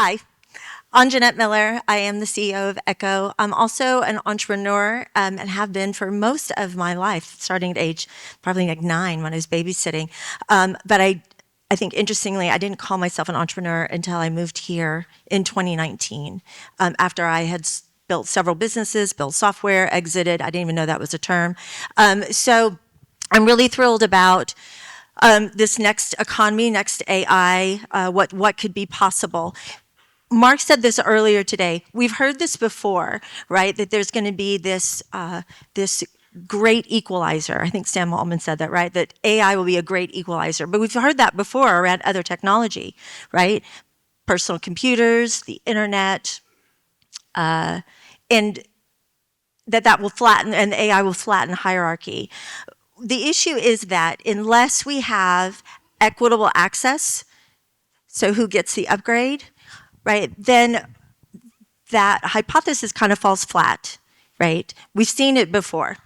Hi, Anjanette Miller. I am the CEO of Echo. I'm also an entrepreneur and have been for most of my life, starting at age probably like 9 when I was babysitting. But I think interestingly, I didn't call myself an entrepreneur until I moved here in 2019, after I had built several businesses, built software, exited. I didn't even know that was a term. So I'm really thrilled about this next economy, next AI, what could be possible. Mark said this earlier today. We've heard this before, right? That there's going to be this great equalizer. I think Sam Altman said that, right? That AI will be a great equalizer. But we've heard that before around other technology, right? Personal computers, the internet, and that will flatten, and AI will flatten hierarchy. The issue is that unless we have equitable access, so who gets the upgrade, right? Then that hypothesis kind of falls flat, right? We've seen it before.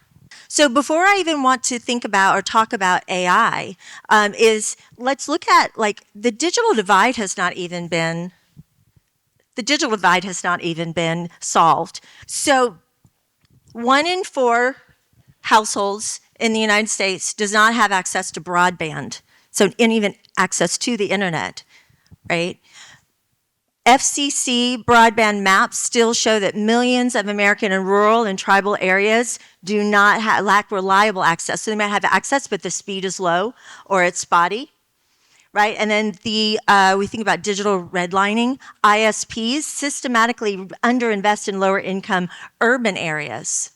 So before I even want to think about or talk about AI, let's look at like the digital divide has not even been solved. So 1 in 4 households in the United States does not have access to broadband, so and even access to the internet, right? FCC broadband maps still show that millions of American and rural and tribal areas do not lack reliable access. So they might have access, but the speed is low or it's spotty, right? And then we think about digital redlining. ISPs systematically underinvest in lower income urban areas.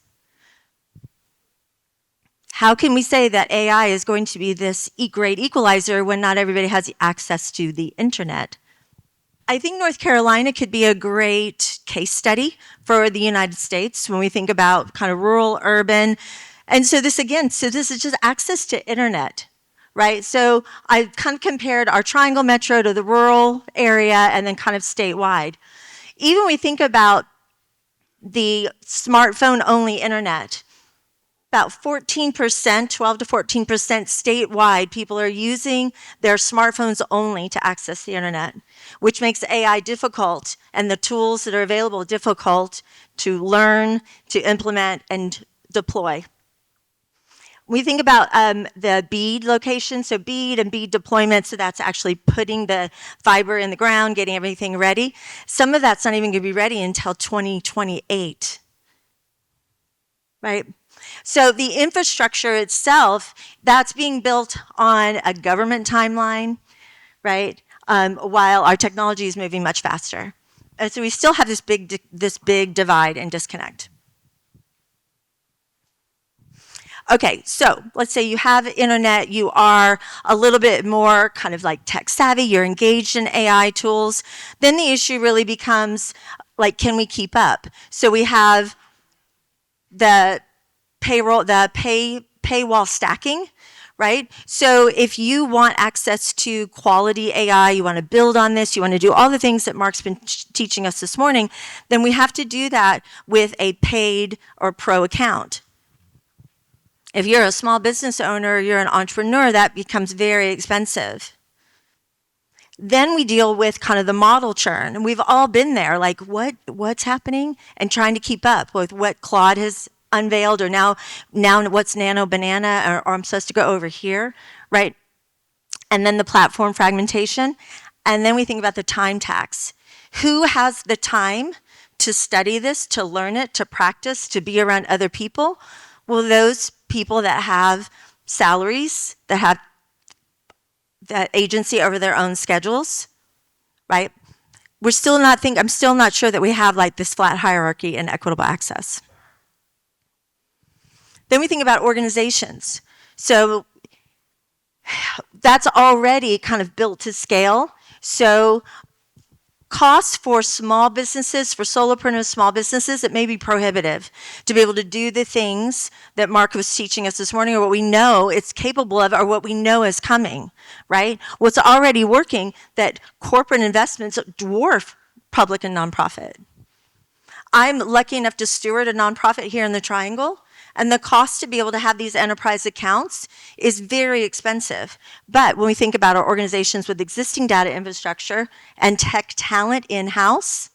How can we say that AI is going to be this great equalizer when not everybody has access to the internet? I think North Carolina could be a great case study for the United States when we think about kind of rural, urban. And so this is just access to internet, right? So I kind of compared our triangle metro to the rural area and then kind of statewide. Even when we think about the smartphone only internet, about 14%, 12 to 14% statewide, people are using their smartphones only to access the internet, which makes AI difficult and the tools that are available difficult to learn, to implement, and deploy. We think about the BEAD location, so BEAD and BEAD deployment, so that's actually putting the fiber in the ground, getting everything ready. Some of that's not even going to be ready until 2028, right? So the infrastructure itself, that's being built on a government timeline, right? While our technology is moving much faster. And so we still have this big divide and disconnect. Okay, so let's say you have internet, you are a little bit more kind of like tech savvy, you're engaged in AI tools, then the issue really becomes like, can we keep up? So we have the paywall stacking, right? So if you want access to quality AI, you want to build on this, you want to do all the things that Mark's been teaching us this morning, then we have to do that with a paid or pro account. If you're a small business owner, you're an entrepreneur, that becomes very expensive. Then we deal with kind of the model churn. And we've all been there, like what's happening? And trying to keep up with what Claude has unveiled, or now what's Nano Banana, or I'm supposed to go over here, right? And then the platform fragmentation. And then we think about the time tax. Who has the time to study this, to learn it, to practice, to be around other people? Well, those people that have salaries, that have that agency over their own schedules, right? I'm still not sure that we have like this flat hierarchy and equitable access. Then we think about organizations. So that's already kind of built to scale. So costs for small businesses, for solopreneurs, small businesses, it may be prohibitive to be able to do the things that Mark was teaching us this morning, or what we know it's capable of, or what we know is coming, right? What's already working, that corporate investments dwarf public and nonprofit. I'm lucky enough to steward a nonprofit here in the Triangle, And the cost to be able to have these enterprise accounts is very expensive. But when we think about our organizations with existing data infrastructure and tech talent in-house,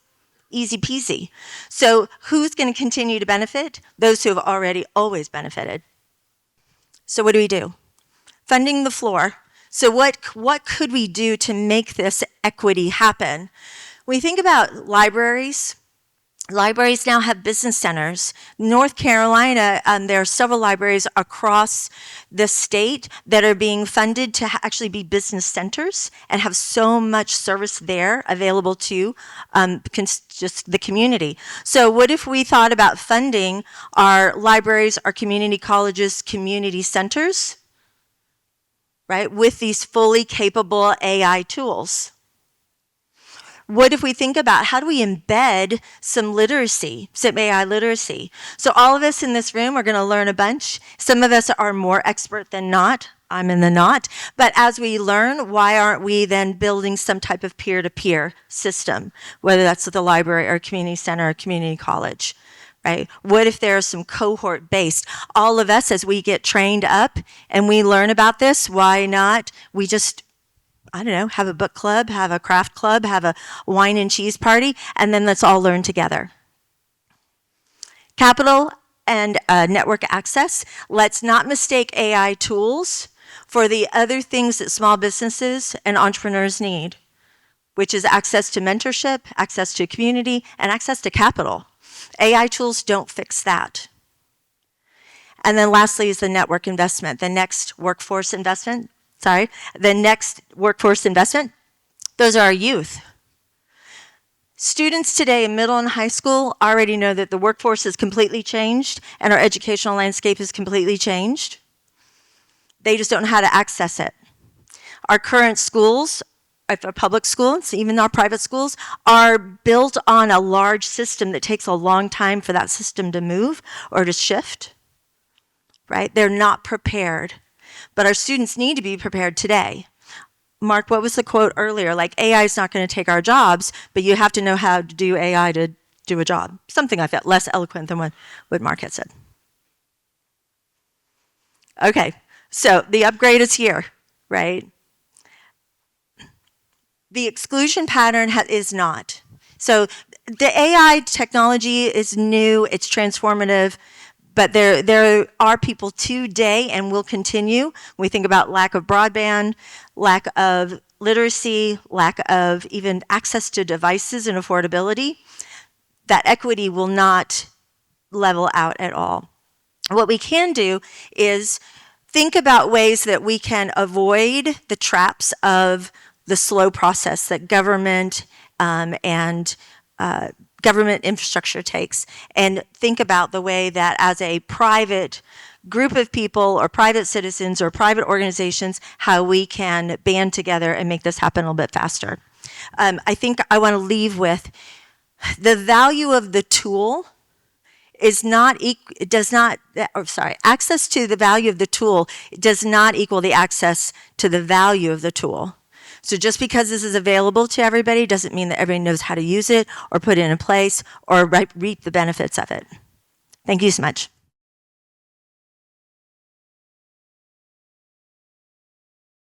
easy peasy. So who's going to continue to benefit? Those who have already always benefited. So what do? Funding the floor. So what could we do to make this equity happen? When we think about libraries, libraries now have business centers. North Carolina, there are several libraries across the state that are being funded to actually be business centers and have so much service there available to just the community. So what if we thought about funding our libraries, our community colleges, community centers, right, with these fully capable AI tools? What if we think about how do we embed some literacy, some AI literacy? So all of us in this room are going to learn a bunch. Some of us are more expert than not. I'm in the not. But as we learn, why aren't we then building some type of peer-to-peer system, whether that's at the library or community center or community college? Right? What if there's some cohort based? All of us, as we get trained up and we learn about this, why not we just, I don't know, have a book club, have a craft club, have a wine and cheese party, and then let's all learn together. Capital and network access. Let's not mistake AI tools for the other things that small businesses and entrepreneurs need, which is access to mentorship, access to community, and access to capital. AI tools don't fix that. And then lastly is the network investment, the next workforce investment. Those are our youth. Students today in middle and high school already know that the workforce has completely changed and our educational landscape has completely changed. They just don't know how to access it. Our current schools, our public schools, even our private schools, are built on a large system that takes a long time for that system to move or to shift, right? They're not prepared. But our students need to be prepared today. Mark, what was the quote earlier? Like, AI is not going to take our jobs, but you have to know how to do AI to do a job. Something like that, less eloquent than what Mark had said. Okay, so the upgrade is here, right? The exclusion pattern is not. So the AI technology is new, it's transformative, but there are people today and will continue. When we think about lack of broadband, lack of literacy, lack of even access to devices and affordability, that equity will not level out at all. What we can do is think about ways that we can avoid the traps of the slow process that government and government infrastructure takes, and think about the way that as a private group of people or private citizens or private organizations, how we can band together and make this happen a little bit faster. I think I want to leave with the value of the tool is not, access to the value of the tool does not equal the access to the value of the tool. So just because this is available to everybody doesn't mean that everybody knows how to use it or put it in place or reap the benefits of it. Thank you so much.